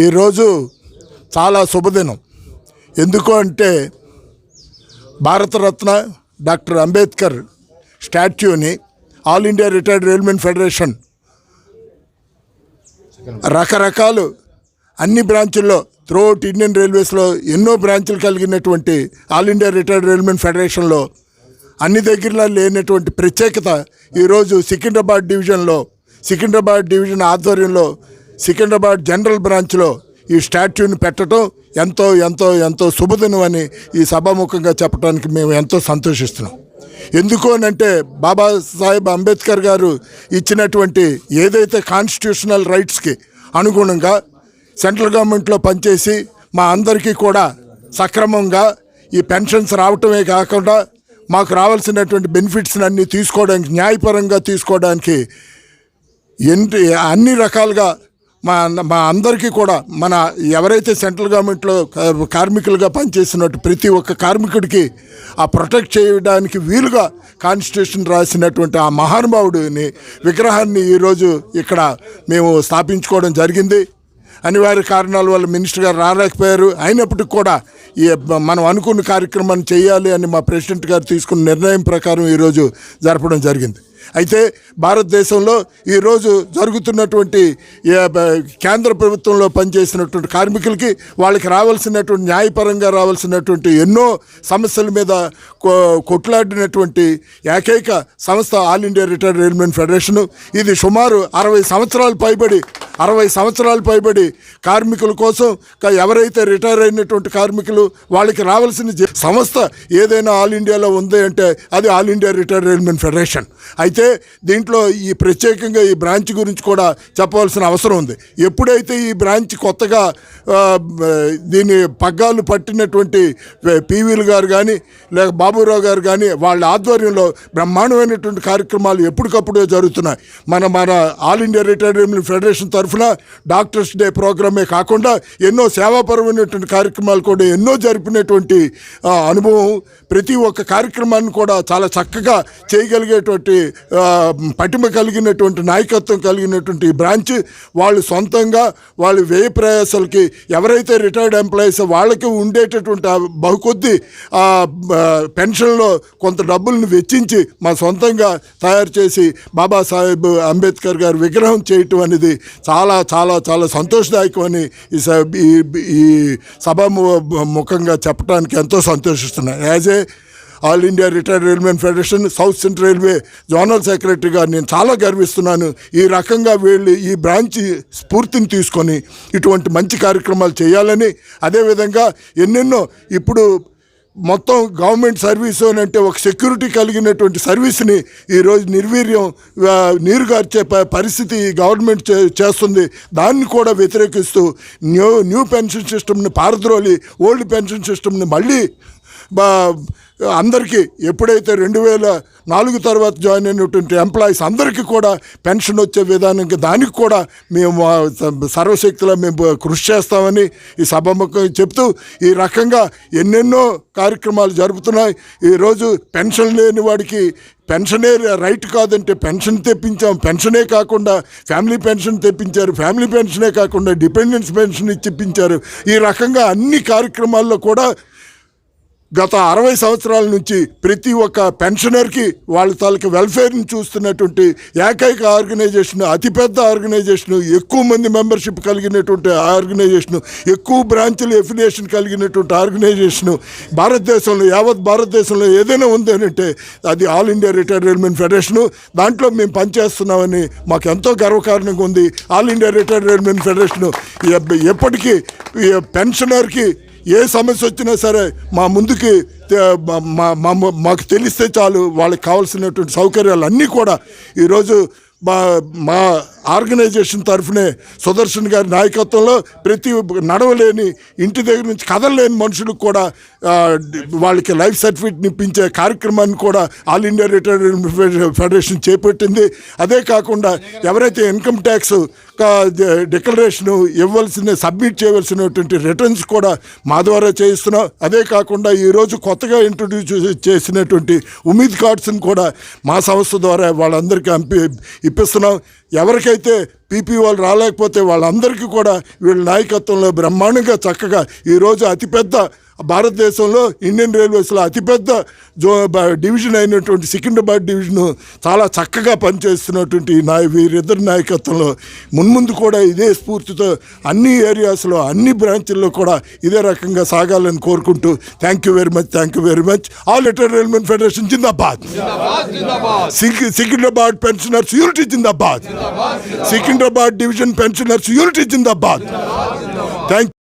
ఈరోజు చాలా శుభదినం. ఎందుకు అంటే భారతరత్న డాక్టర్ అంబేద్కర్ స్టాట్యూని all India retired railmen federation రకరకాలు అన్ని బ్రాంచుల్లో త్రూఅవుట్ ఇండియన్ రైల్వేస్లో ఎన్నో బ్రాంచులు కలిగినటువంటి ఆల్ ఇండియా రిటైర్డ్ రైల్మెన్ ఫెడరేషన్లో అన్ని దగ్గరలో లేనటువంటి ప్రత్యేకత ఈరోజు సికింద్రాబాద్ డివిజన్ ఆధ్వర్యంలో సికింద్రాబాద్ జనరల్ బ్రాంచ్లో ఈ స్టాట్యూని పెట్టడం ఎంతో ఎంతో ఎంతో శుభదినం అని ఈ సభాముఖంగా చెప్పడానికి మేము ఎంతో సంతోషిస్తున్నాం. ఎందుకు అనంటే బాబాసాహెబ్ అంబేద్కర్ గారు ఇచ్చినటువంటి ఏదైతే కాన్స్టిట్యూషనల్ రైట్స్కి అనుగుణంగా సెంట్రల్ గవర్నమెంట్లో పనిచేసి మా అందరికీ కూడా సక్రమంగా ఈ పెన్షన్స్ రావటమే కాకుండా మాకు రావాల్సినటువంటి బెనిఫిట్స్ని అన్నీ తీసుకోవడానికి, న్యాయపరంగా తీసుకోవడానికి అన్ని రకాలుగా మా అందరికీ కూడా మన ఎవరైతే సెంట్రల్ గవర్నమెంట్లో కార్మికులుగా పనిచేసినట్టు ప్రతి ఒక్క కార్మికుడికి ఆ ప్రొటెక్ట్ చేయడానికి వీలుగా కాన్స్టిట్యూషన్ రాసినటువంటి ఆ మహానుభావుడిని విగ్రహాన్ని ఈరోజు ఇక్కడ మేము స్థాపించుకోవడం జరిగింది. అనివార్య కారణాల వల్ల మినిస్టర్ గారు రాలేకపోయారు. అయినప్పటికీ కూడా ఈ మనం అనుకున్న కార్యక్రమాన్ని చేయాలి అని మా ప్రెసిడెంట్ గారు తీసుకున్న నిర్ణయం ప్రకారం ఈరోజు జరపడం జరిగింది. అయితే భారతదేశంలో ఈరోజు జరుగుతున్నటువంటి కేంద్ర ప్రభుత్వంలో పనిచేసినటువంటి కార్మికులకి వాళ్ళకి రావాల్సినటువంటి న్యాయపరంగా రావాల్సినటువంటి ఎన్నో సమస్యల మీద కొట్లాడినటువంటి ఏకైక సంస్థ ఆల్ ఇండియా రిటైర్డ్ రైల్మెన్ ఫెడరేషను. ఇది సుమారు 60 సంవత్సరాలు పైబడి కార్మికుల కోసం ఎవరైతే రిటైర్ అయినటువంటి కార్మికులు వాళ్ళకి రావాల్సిన సంస్థ ఏదైనా ఆల్ ఇండియాలో ఉంది అంటే అది all India retired railmen federation. అయితే దీంట్లో ఈ ప్రత్యేకంగా ఈ బ్రాంచ్ గురించి కూడా చెప్పవలసిన అవసరం ఉంది. ఎప్పుడైతే ఈ బ్రాంచ్ కొత్తగా దీని పగ్గాలు పట్టినటువంటి పివిలు గారు కానీ లేక బాబురావు గారు కానీ వాళ్ళ ఆధ్వర్యంలో బ్రహ్మాండమైనటువంటి కార్యక్రమాలు ఎప్పటికప్పుడు జరుగుతున్నాయి. మన all India retired railmen federation తరఫున డాక్టర్స్ డే ప్రోగ్రామే కాకుండా ఎన్నో సేవాపరమైనటువంటి కార్యక్రమాలు కూడా ఎన్నో జరిపినటువంటి అనుభవం, ప్రతి ఒక్క కార్యక్రమాన్ని కూడా చాలా చక్కగా చేయగలిగేటువంటి పటిమ కలిగినటువంటి నాయకత్వం కలిగినటువంటి ఈ బ్రాంచ్ వాళ్ళు సొంతంగా వాళ్ళు వ్యయ ప్రయాసాలకి ఎవరైతే రిటైర్డ్ ఎంప్లాయీస్ వాళ్ళకి ఉండేటటువంటి బహుకొద్ది పెన్షన్లో కొంత డబ్బులను వెచ్చించి మా సొంతంగా తయారు చేసి బాబాసాహెబ్ అంబేద్కర్ గారు విగ్రహం చేయటం అనేది చాలా చాలా చాలా సంతోషదాయకం అని ఈ సభాముఖంగా చెప్పడానికి ఎంతో సంతోషిస్తున్నాను. As a all India retired railmen federation south central railway zonal సెక్రటరీగా నేను చాలా గర్విస్తున్నాను. ఈ రకంగా వీళ్ళు ఈ బ్రాంచ్ స్ఫూర్తిని తీసుకొని ఇటువంటి మంచి కార్యక్రమాలు చేయాలని, అదేవిధంగా ఎన్నెన్నో ఇప్పుడు మొత్తం గవర్నమెంట్ సర్వీసు అని అంటే ఒక సెక్యూరిటీ కలిగినటువంటి సర్వీస్ని ఈరోజు నిర్వీర్యం నీరుగార్చే పరిస్థితి గవర్నమెంట్ చేస్తుంది. దాన్ని కూడా వ్యతిరేకిస్తూ న్యూ పెన్షన్ సిస్టమ్ని పారద్రోలి ఓల్డ్ పెన్షన్ సిస్టమ్ని మళ్ళీ అందరికీ ఎప్పుడైతే 2004 తర్వాత జాయిన్ అయినటువంటి ఎంప్లాయీస్ అందరికీ కూడా పెన్షన్ వచ్చే విధానంగా దానికి కూడా మేము సర్వశక్తిలో మేము కృషి చేస్తామని ఈ సభాముఖంగా చెప్తూ ఈ రకంగా ఎన్నెన్నో కార్యక్రమాలు జరుపుతున్నాయి. ఈరోజు పెన్షన్ లేని వాడికి పెన్షనే రైట్ కాదంటే పెన్షన్ తెప్పించాం. పెన్షనే కాకుండా ఫ్యామిలీ పెన్షన్ తెప్పించారు. ఫ్యామిలీ పెన్షనే కాకుండా డిపెండెన్స్ పెన్షన్ ఇప్పించారు. ఈ రకంగా అన్ని కార్యక్రమాల్లో కూడా గత 60 సంవత్సరాల నుంచి ప్రతి ఒక్క పెన్షనర్కి వాళ్ళ తాలూకు వెల్ఫేర్ని చూస్తున్నటువంటి ఏకైక ఆర్గనైజేషన్, అతిపెద్ద ఆర్గనైజేషను, ఎక్కువ మంది మెంబర్షిప్ కలిగినటువంటి ఆర్గనైజేషను, ఎక్కువ బ్రాంచులు ఎఫిలియేషన్ కలిగినటువంటి ఆర్గనైజేషను భారతదేశంలో, యావత్ భారతదేశంలో ఏదైనా ఉంది అని అంటే అది ఆల్ ఇండియా రిటైర్డ్ రైల్మెన్ ఫెడరేషను. దాంట్లో మేము పనిచేస్తున్నామని మాకు ఎంతో గర్వకారణంగా ఉంది. ఆల్ ఇండియా రిటైర్డ్ రైల్మెన్ ఫెడరేషను ఎప్పటికీ పెన్షనర్కి ఏ సమస్య వచ్చినా సరే మా ముందుకి మాకు తెలిస్తే చాలు వాళ్ళకి కావాల్సినటువంటి సౌకర్యాలు అన్నీ కూడా ఈరోజు మా ఆర్గనైజేషన్ తరఫునే సుదర్శన్ గారి నాయకత్వంలో ప్రతి నడవలేని ఇంటి దగ్గర నుంచి కదలలేని మనుషులకు కూడా వాళ్ళకి లైఫ్ సర్టిఫికేట్ ఇప్పించే కార్యక్రమాన్ని కూడా ఆల్ ఇండియా రిటైర్డ్ ఫెడరేషన్ చేపట్టింది. అదే కాకుండా ఎవరైతే ఇన్కమ్ ట్యాక్స్ డిక్లరేషను సబ్మిట్ చేయవలసినటువంటి రిటర్న్స్ కూడా మా ద్వారా చేయిస్తున్నాం. అదే కాకుండా ఈరోజు కొత్తగా ఇంట్రొడ్యూస్ చేసినటువంటి ఉమీద్ కార్డ్స్ని కూడా మా సంస్థ ద్వారా వాళ్ళందరికీ ఇప్పిస్తున్నాం. ఎవరికైతే పీపీ వాళ్ళు రాలేకపోతే వాళ్ళందరికీ కూడా వీళ్ళ నాయకత్వంలో బ్రహ్మాండంగా చక్కగా ఈరోజు అతిపెద్ద భారతదేశంలో ఇండియన్ రైల్వేస్లో అతిపెద్ద డివిజన్ అయినటువంటి సికింద్రాబాద్ డివిజను చాలా చక్కగా పనిచేస్తున్నటువంటి వీరిద్దరి నాయకత్వంలో మున్ముందు కూడా ఇదే స్ఫూర్తితో అన్ని ఏరియాస్లో అన్ని బ్రాంచుల్లో కూడా ఇదే రకంగా సాగాలని కోరుకుంటూ thank you very much all retired railmen federation జిందాబాద్. సికింద్రాబాద్ పెన్షనర్స్ యూనిటీ జిందాబాద్. సికింద్రాబాద్ డివిజన్ పెన్షనర్స్ యూనిటీ జిందాబాద్. థ్యాంక్